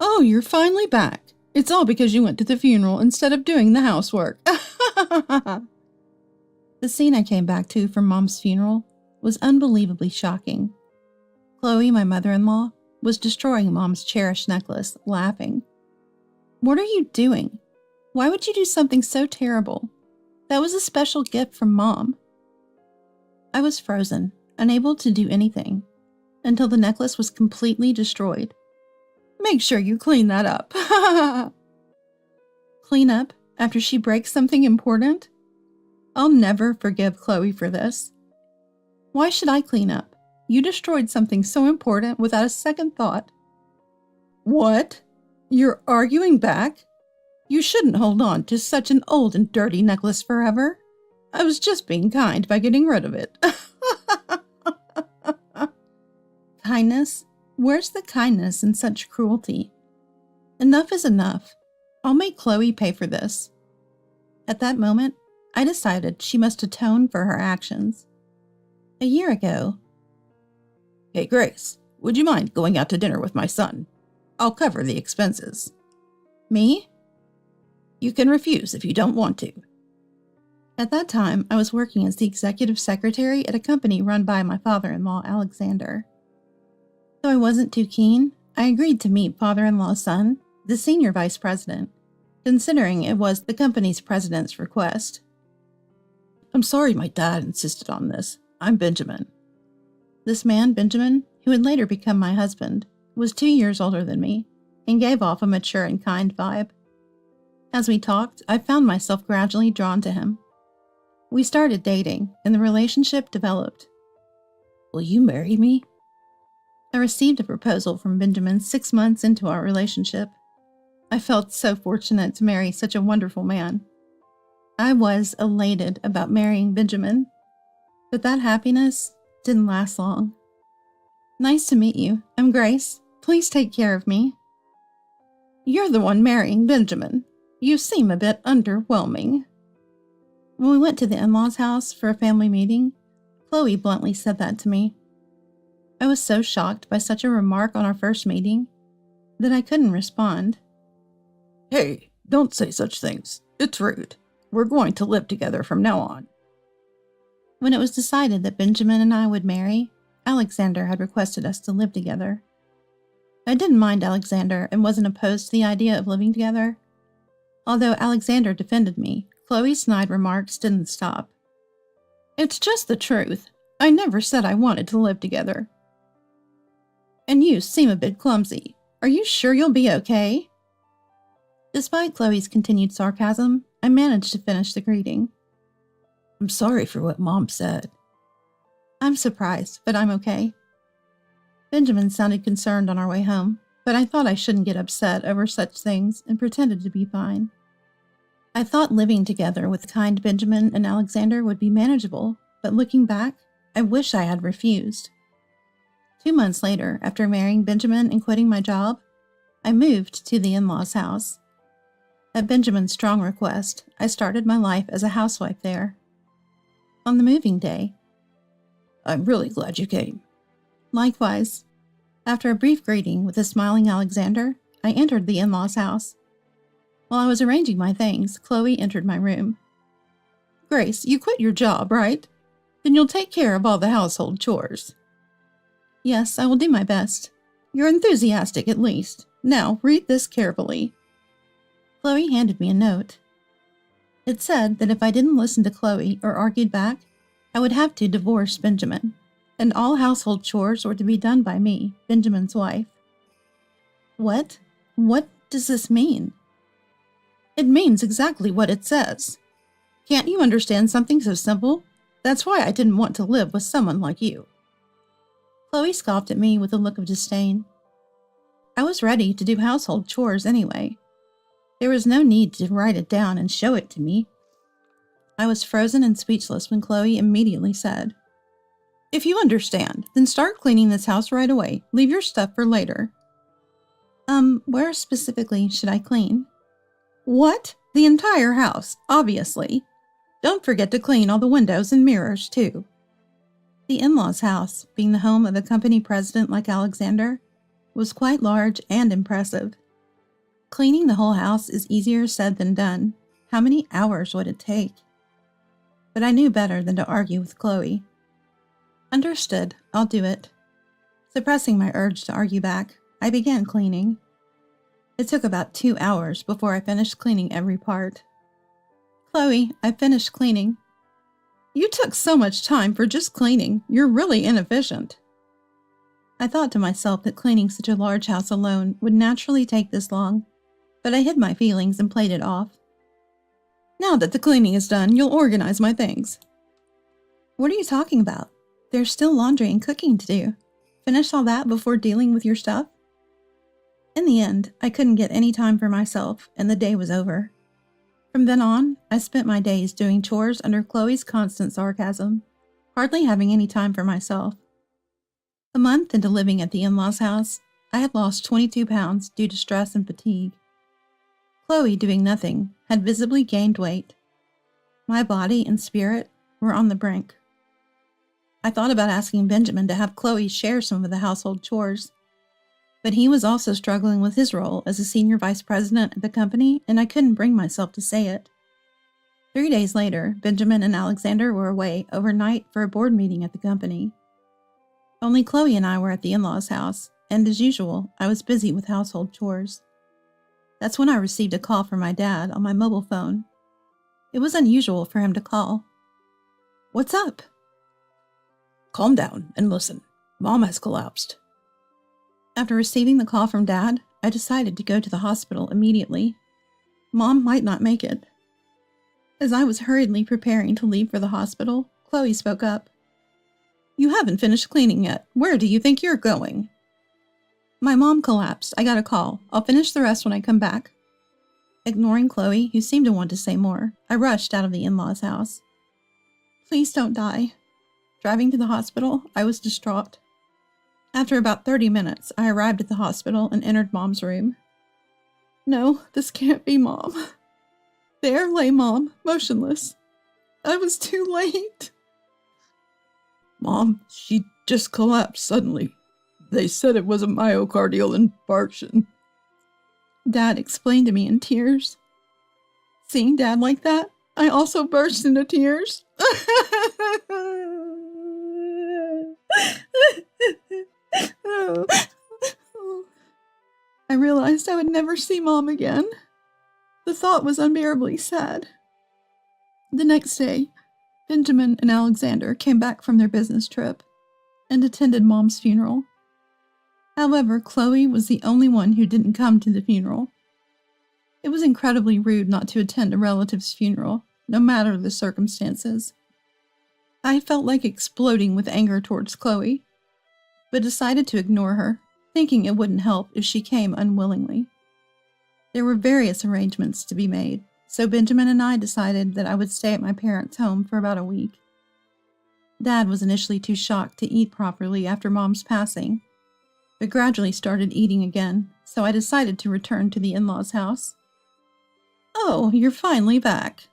Oh, you're finally back. It's all because you went to the funeral instead of doing the housework. The scene I came back to from Mom's funeral was unbelievably shocking. Chloe, my mother-in-law, was destroying Mom's cherished necklace, laughing. What are you doing? Why would you do something so terrible? That was a special gift from Mom. I was frozen, unable to do anything, until the necklace was completely destroyed. Make sure you clean that up. Clean up after she breaks something important? I'll never forgive Chloe for this. Why should I clean up? You destroyed something so important without a second thought. What? You're arguing back? You shouldn't hold on to such an old and dirty necklace forever. I was just being kind by getting rid of it. Kindness? Where's the kindness in such cruelty? Enough is enough. I'll make Chloe pay for this. At that moment, I decided she must atone for her actions. A year ago. Hey, Grace, would you mind going out to dinner with my son? I'll cover the expenses. Me? You can refuse if you don't want to. At that time, I was working as the executive secretary at a company run by my father-in-law, Alexander. Though I wasn't too keen, I agreed to meet father-in-law's son, the senior vice president, considering it was the company's president's request. I'm sorry my dad insisted on this. I'm Benjamin. This man, Benjamin, who would later become my husband, was 2 years older than me and gave off a mature and kind vibe. As we talked, I found myself gradually drawn to him. We started dating, and the relationship developed. Will you marry me? I received a proposal from Benjamin 6 months into our relationship. I felt so fortunate to marry such a wonderful man. I was elated about marrying Benjamin, but that happiness didn't last long. Nice to meet you. I'm Grace. Please take care of me. You're the one marrying Benjamin. You seem a bit underwhelming. When we went to the in-laws' house for a family meeting, Chloe bluntly said that to me. I was so shocked by such a remark on our first meeting that I couldn't respond. Hey, don't say such things. It's rude. We're going to live together from now on. When it was decided that Benjamin and I would marry, Alexander had requested us to live together. I didn't mind Alexander and wasn't opposed to the idea of living together. Although Alexander defended me, Chloe's snide remarks didn't stop. It's just the truth. I never said I wanted to live together. And you seem a bit clumsy. Are you sure you'll be okay? Despite Chloe's continued sarcasm, I managed to finish the greeting. I'm sorry for what Mom said. I'm surprised, but I'm okay. Benjamin sounded concerned on our way home, but I thought I shouldn't get upset over such things and pretended to be fine. I thought living together with kind Benjamin and Alexander would be manageable, but looking back, I wish I had refused. 2 months later, after marrying Benjamin and quitting my job, I moved to the in-laws' house. At Benjamin's strong request, I started my life as a housewife there. On the moving day, I'm really glad you came. Likewise. After a brief greeting with a smiling Alexander, I entered the in-laws' house. While I was arranging my things, Chloe entered my room. Grace, you quit your job, right? Then you'll take care of all the household chores. Yes, I will do my best. You're enthusiastic, at least. Now, read this carefully. Chloe handed me a note. It said that if I didn't listen to Chloe or argued back, I would have to divorce Benjamin, and all household chores were to be done by me, Benjamin's wife. What? What does this mean? It means exactly what it says. Can't you understand something so simple? That's why I didn't want to live with someone like you. Chloe scoffed at me with a look of disdain. I was ready to do household chores anyway. There was no need to write it down and show it to me. I was frozen and speechless when Chloe immediately said, If you understand, then start cleaning this house right away. Leave your stuff for later. Where specifically should I clean? What? The entire house, obviously. Don't forget to clean all the windows and mirrors, too. The in-laws' house, being the home of a company president like Alexander, was quite large and impressive. Cleaning the whole house is easier said than done. How many hours would it take? But I knew better than to argue with Chloe. Understood, I'll do it. Suppressing my urge to argue back, I began cleaning. It took about 2 hours before I finished cleaning every part. Chloe, I finished cleaning. You took so much time for just cleaning. You're really inefficient. I thought to myself that cleaning such a large house alone would naturally take this long, but I hid my feelings and played it off. Now that the cleaning is done, you'll organize my things. What are you talking about? There's still laundry and cooking to do. Finish all that before dealing with your stuff? In the end, I couldn't get any time for myself, and the day was over. From then on, I spent my days doing chores under Chloe's constant sarcasm, hardly having any time for myself. A month into living at the in-laws' house, I had lost 22 pounds due to stress and fatigue. Chloe, doing nothing, had visibly gained weight. My body and spirit were on the brink. I thought about asking Benjamin to have Chloe share some of the household chores, but he was also struggling with his role as a senior vice president at the company, and I couldn't bring myself to say it. 3 days later, Benjamin and Alexander were away overnight for a board meeting at the company. Only Chloe and I were at the in-laws' house, and as usual, I was busy with household chores. That's when I received a call from my dad on my mobile phone. It was unusual for him to call. What's up? Calm down and listen. Mom has collapsed. After receiving the call from Dad, I decided to go to the hospital immediately. Mom might not make it. As I was hurriedly preparing to leave for the hospital, Chloe spoke up. You haven't finished cleaning yet. Where do you think you're going? My mom collapsed. I got a call. I'll finish the rest when I come back. Ignoring Chloe, who seemed to want to say more, I rushed out of the in-laws' house. Please don't die. Driving to the hospital, I was distraught. After about 30 minutes, I arrived at the hospital and entered Mom's room. No, this can't be Mom. There lay Mom, motionless. I was too late. Mom, she just collapsed suddenly. They said it was a myocardial infarction. Dad explained to me in tears. Seeing Dad like that, I also burst into tears. I realized I would never see Mom again. The thought was unbearably sad. The next day, Benjamin and Alexander came back from their business trip and attended Mom's funeral. However, Chloe was the only one who didn't come to the funeral. It was incredibly rude not to attend a relative's funeral, no matter the circumstances. I felt like exploding with anger towards Chloe, but decided to ignore her, thinking it wouldn't help if she came unwillingly. There were various arrangements to be made, so Benjamin and I decided that I would stay at my parents' home for about a week. Dad was initially too shocked to eat properly after Mom's passing, but gradually started eating again, so I decided to return to the in-laws' house. Oh, you're finally back.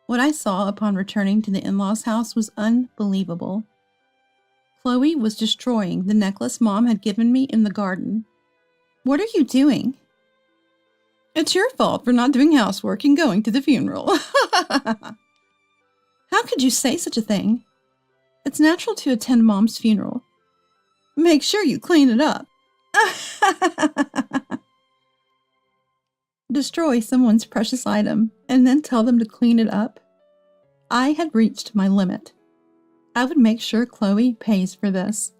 What I saw upon returning to the in-laws' house was unbelievable. Chloe was destroying the necklace Mom had given me in the garden. What are you doing? It's your fault for not doing housework and going to the funeral. How could you say such a thing? It's natural to attend Mom's funeral. Make sure you clean it up. Destroy someone's precious item and then tell them to clean it up? I had reached my limit. I would make sure Chloe pays for this.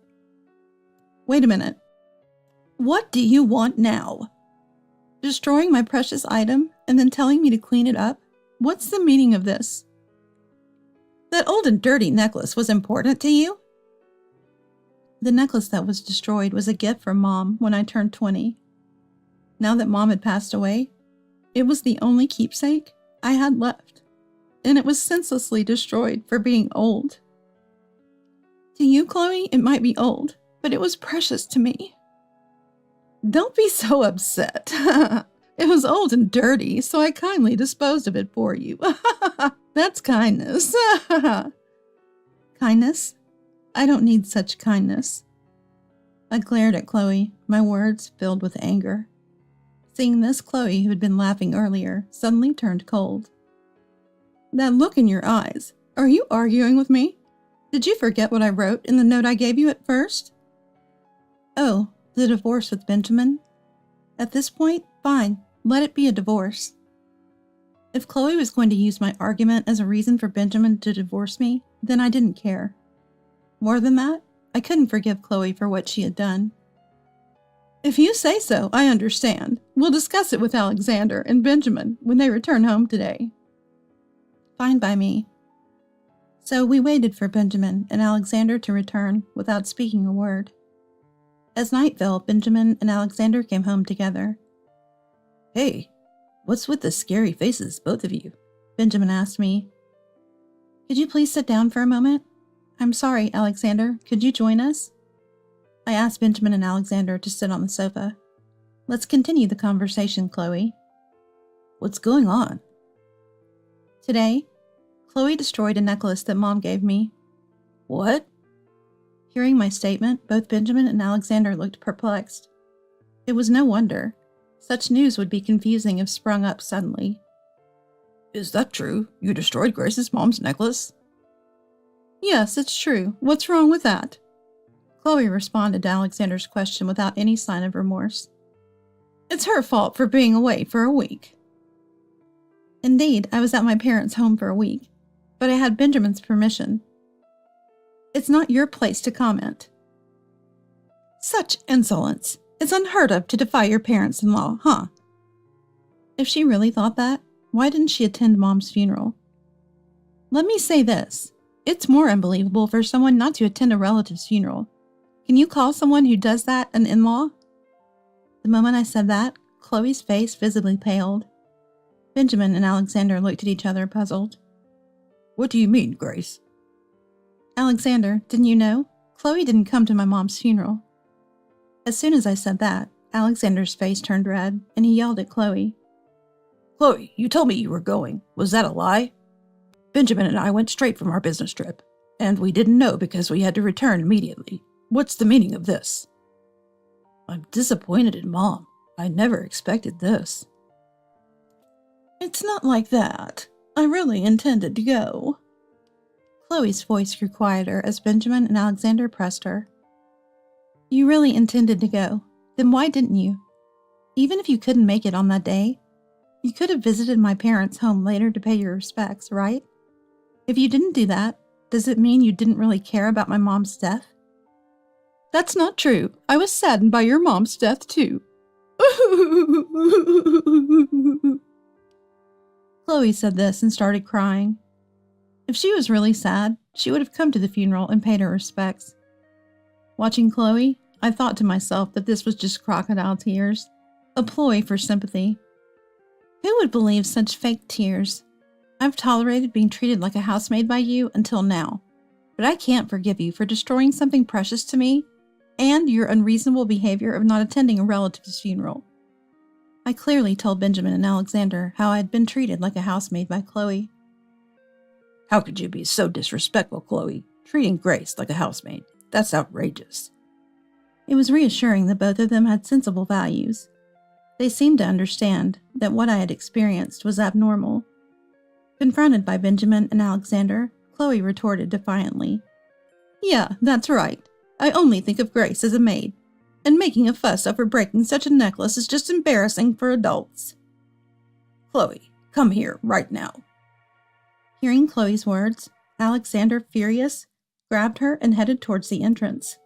Wait a minute. What do you want now? Destroying my precious item and then telling me to clean it up? What's the meaning of this? That old and dirty necklace was important to you? The necklace that was destroyed was a gift from Mom when I turned 20. Now that Mom had passed away, it was the only keepsake I had left, and it was senselessly destroyed for being old. To you, Chloe, it might be old, but it was precious to me. Don't be so upset. It was old and dirty, so I kindly disposed of it for you. That's kindness. Kindness? I don't need such kindness. I glared at Chloe, my words filled with anger. Seeing this, Chloe, who had been laughing earlier, suddenly turned cold. That look in your eyes. Are you arguing with me? Did you forget what I wrote in the note I gave you at first? Oh, the divorce with Benjamin? At this point, fine, let it be a divorce. If Chloe was going to use my argument as a reason for Benjamin to divorce me, then I didn't care. More than that, I couldn't forgive Chloe for what she had done. If you say so, I understand. We'll discuss it with Alexander and Benjamin when they return home today. Fine by me. So we waited for Benjamin and Alexander to return without speaking a word. As night fell, Benjamin and Alexander came home together. Hey, what's with the scary faces, both of you? Benjamin asked me. Could you please sit down for a moment? I'm sorry, Alexander. Could you join us? I asked Benjamin and Alexander to sit on the sofa. Let's continue the conversation, Chloe. What's going on? Today, Chloe destroyed a necklace that Mom gave me. What? Hearing my statement, both Benjamin and Alexander looked perplexed. It was no wonder. Such news would be confusing if sprung up suddenly. Is that true? You destroyed Grace's mom's necklace? Yes, it's true. What's wrong with that? Chloe responded to Alexander's question without any sign of remorse. It's her fault for being away for a week. Indeed, I was at my parents' home for a week, but I had Benjamin's permission. It's not your place to comment. Such insolence! It's unheard of to defy your parents-in-law, huh? If she really thought that, why didn't she attend Mom's funeral? Let me say this. It's more unbelievable for someone not to attend a relative's funeral. Can you call someone who does that an in-law? The moment I said that, Chloe's face visibly paled. Benjamin and Alexander looked at each other, puzzled. What do you mean, Grace? Alexander, didn't you know? Chloe didn't come to my mom's funeral. As soon as I said that, Alexander's face turned red, and he yelled at Chloe. Chloe, you told me you were going. Was that a lie? Benjamin and I went straight from our business trip, and we didn't know because we had to return immediately. What's the meaning of this? I'm disappointed in Mom. I never expected this. It's not like that. I really intended to go. Chloe's voice grew quieter as Benjamin and Alexander pressed her. You really intended to go. Then why didn't you? Even if you couldn't make it on that day, you could have visited my parents' home later to pay your respects, right? If you didn't do that, does it mean you didn't really care about my mom's death? That's not true. I was saddened by your mom's death, too. Chloe said this and started crying. If she was really sad, she would have come to the funeral and paid her respects. Watching Chloe, I thought to myself that this was just crocodile tears, a ploy for sympathy. Who would believe such fake tears? I've tolerated being treated like a housemaid by you until now, but I can't forgive you for destroying something precious to me and your unreasonable behavior of not attending a relative's funeral. I clearly told Benjamin and Alexander how I had been treated like a housemaid by Chloe. How could you be so disrespectful, Chloe? Treating Grace like a housemaid. That's outrageous. It was reassuring that both of them had sensible values. They seemed to understand that what I had experienced was abnormal. Confronted by Benjamin and Alexander, Chloe retorted defiantly. Yeah, that's right. I only think of Grace as a maid, and making a fuss over breaking such a necklace is just embarrassing for adults. Chloe, come here right now. Hearing Chloe's words, Alexander, furious, grabbed her and headed towards the entrance.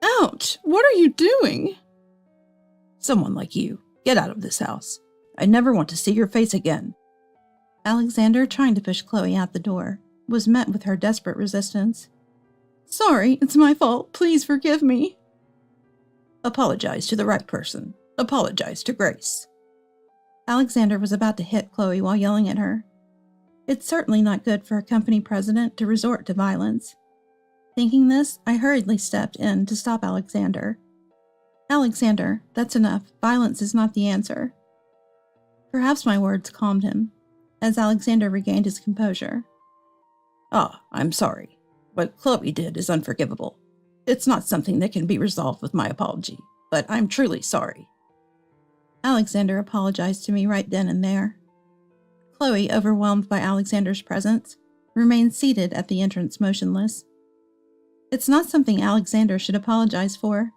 Ouch! What are you doing? Someone like you, get out of this house. I never want to see your face again. Alexander, trying to push Chloe out the door, was met with her desperate resistance. Sorry, it's my fault. Please forgive me. Apologize to the right person. Apologize to Grace. Alexander was about to hit Chloe while yelling at her. It's certainly not good for a company president to resort to violence. Thinking this, I hurriedly stepped in to stop Alexander. Alexander, that's enough. Violence is not the answer. Perhaps my words calmed him, as Alexander regained his composure. I'm sorry. What Chloe did is unforgivable. It's not something that can be resolved with my apology, but I'm truly sorry. Alexander apologized to me right then and there. Chloe, overwhelmed by Alexander's presence, remained seated at the entrance motionless. It's not something Alexander should apologize for.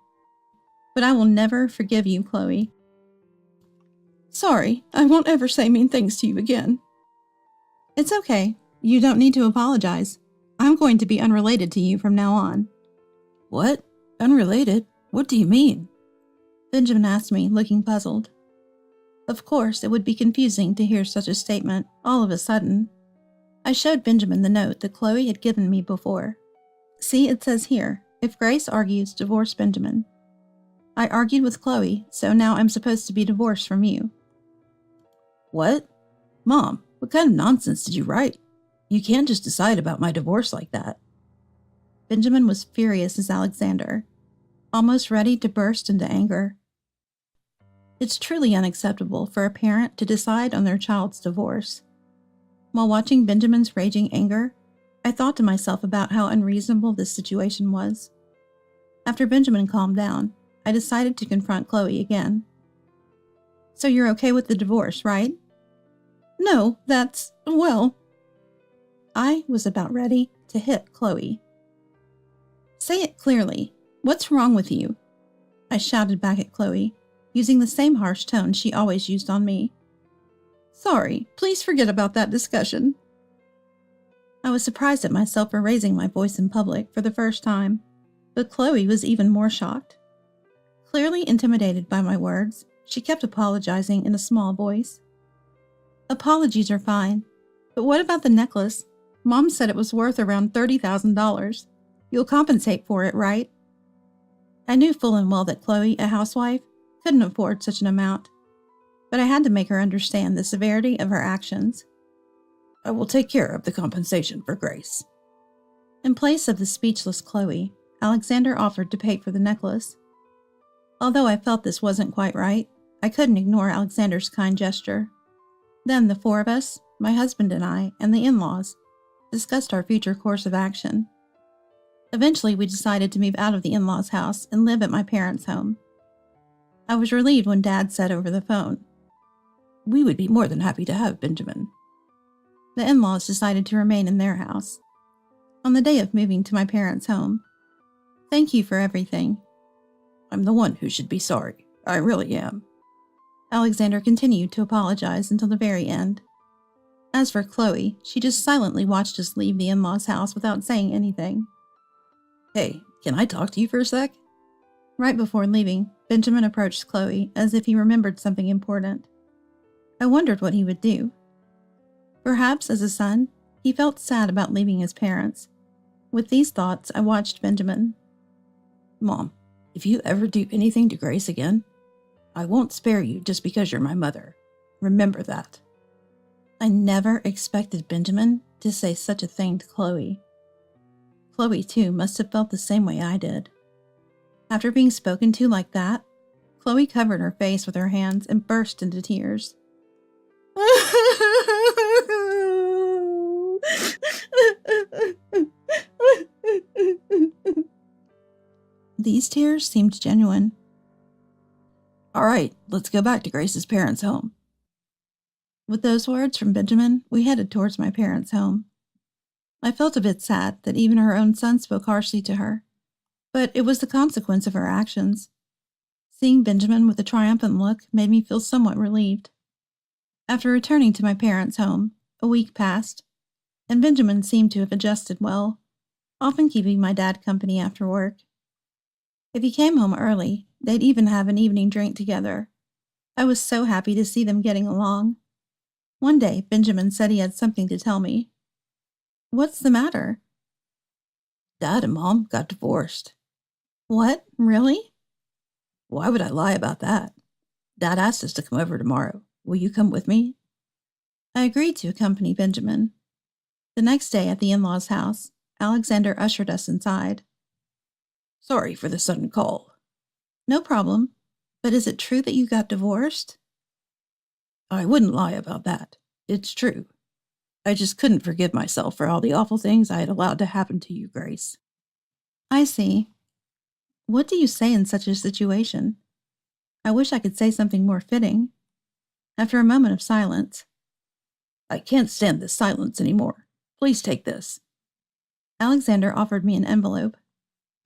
But I will never forgive you, Chloe. Sorry, I won't ever say mean things to you again. It's okay. You don't need to apologize. I'm going to be unrelated to you from now on. What? Unrelated? What do you mean? Benjamin asked me, looking puzzled. Of course, it would be confusing to hear such a statement all of a sudden. I showed Benjamin the note that Chloe had given me before. See, it says here, if Grace argues, divorce Benjamin. I argued with Chloe, so now I'm supposed to be divorced from you. What? Mom, what kind of nonsense did you write? You can't just decide about my divorce like that. Benjamin was furious as Alexander, almost ready to burst into anger. It's truly unacceptable for a parent to decide on their child's divorce. While watching Benjamin's raging anger, I thought to myself about how unreasonable this situation was. After Benjamin calmed down, I decided to confront Chloe again. So you're okay with the divorce, right? No, well. I was about ready to hit Chloe. Say it clearly. What's wrong with you? I shouted back at Chloe, using the same harsh tone she always used on me. Sorry, please forget about that discussion. I was surprised at myself for raising my voice in public for the first time, but Chloe was even more shocked. Clearly intimidated by my words, she kept apologizing in a small voice. Apologies are fine, but what about the necklace? Mom said it was worth around $30,000. You'll compensate for it, right? I knew full and well that Chloe, a housewife, couldn't afford such an amount, but I had to make her understand the severity of her actions. I will take care of the compensation for Grace. In place of the speechless Chloe, Alexander offered to pay for the necklace. Although I felt this wasn't quite right, I couldn't ignore Alexander's kind gesture. Then the four of us, my husband and I, and the in-laws, discussed our future course of action. Eventually, we decided to move out of the in-laws' house and live at my parents' home. I was relieved when Dad said over the phone, "We would be more than happy to have Benjamin." The in-laws decided to remain in their house. On the day of moving to my parents' home, thank you for everything. I'm the one who should be sorry. I really am. Alexander continued to apologize until the very end. As for Chloe, she just silently watched us leave the in-laws' house without saying anything. Hey, can I talk to you for a sec? Right before leaving, Benjamin approached Chloe as if he remembered something important. I wondered what he would do. Perhaps, as a son, he felt sad about leaving his parents. With these thoughts, I watched Benjamin. Mom, if you ever do anything to Grace again, I won't spare you just because you're my mother. Remember that. I never expected Benjamin to say such a thing to Chloe. Chloe, too, must have felt the same way I did. After being spoken to like that, Chloe covered her face with her hands and burst into tears. These tears seemed genuine. All right, let's go back to Grace's parents' home. With those words from Benjamin, we headed towards my parents' home. I felt a bit sad that even her own son spoke harshly to her, but it was the consequence of her actions. Seeing Benjamin with a triumphant look made me feel somewhat relieved. After returning to my parents' home, a week passed, and Benjamin seemed to have adjusted well, often keeping my dad company after work. If he came home early, they'd even have an evening drink together. I was so happy to see them getting along. One day, Benjamin said he had something to tell me. What's the matter? Dad and Mom got divorced. What? Really? Why would I lie about that? Dad asked us to come over tomorrow. Will you come with me? I agreed to accompany Benjamin. The next day at the in-laws' house, Alexander ushered us inside. Sorry for the sudden call. No problem. But is it true that you got divorced? I wouldn't lie about that. It's true. I just couldn't forgive myself for all the awful things I had allowed to happen to you, Grace. I see. What do you say in such a situation? I wish I could say something more fitting. After a moment of silence, I can't stand this silence anymore. Please take this. Alexander offered me an envelope.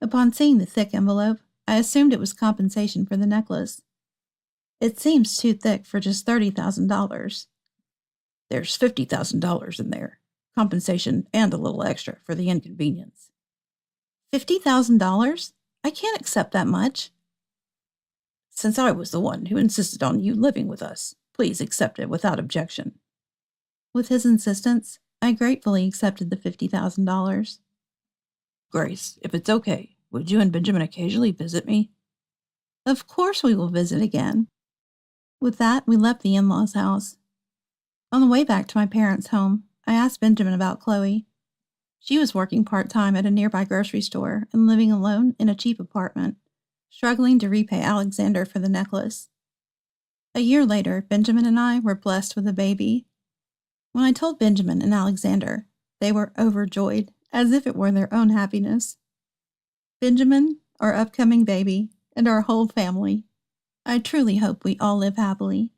Upon seeing the thick envelope, I assumed it was compensation for the necklace. It seems too thick for just $30,000. There's $50,000 in there. Compensation and a little extra for the inconvenience. $50,000? I can't accept that much. Since I was the one who insisted on you living with us, please accept it without objection. With his insistence, I gratefully accepted the $50,000. Grace, if it's okay, would you and Benjamin occasionally visit me? Of course we will visit again. With that, we left the in-laws' house. On the way back to my parents' home, I asked Benjamin about Chloe. She was working part-time at a nearby grocery store and living alone in a cheap apartment, struggling to repay Alexander for the necklace. A year later, Benjamin and I were blessed with a baby. When I told Benjamin and Alexander, they were overjoyed, as if it were their own happiness. Benjamin, our upcoming baby, and our whole family. I truly hope we all live happily.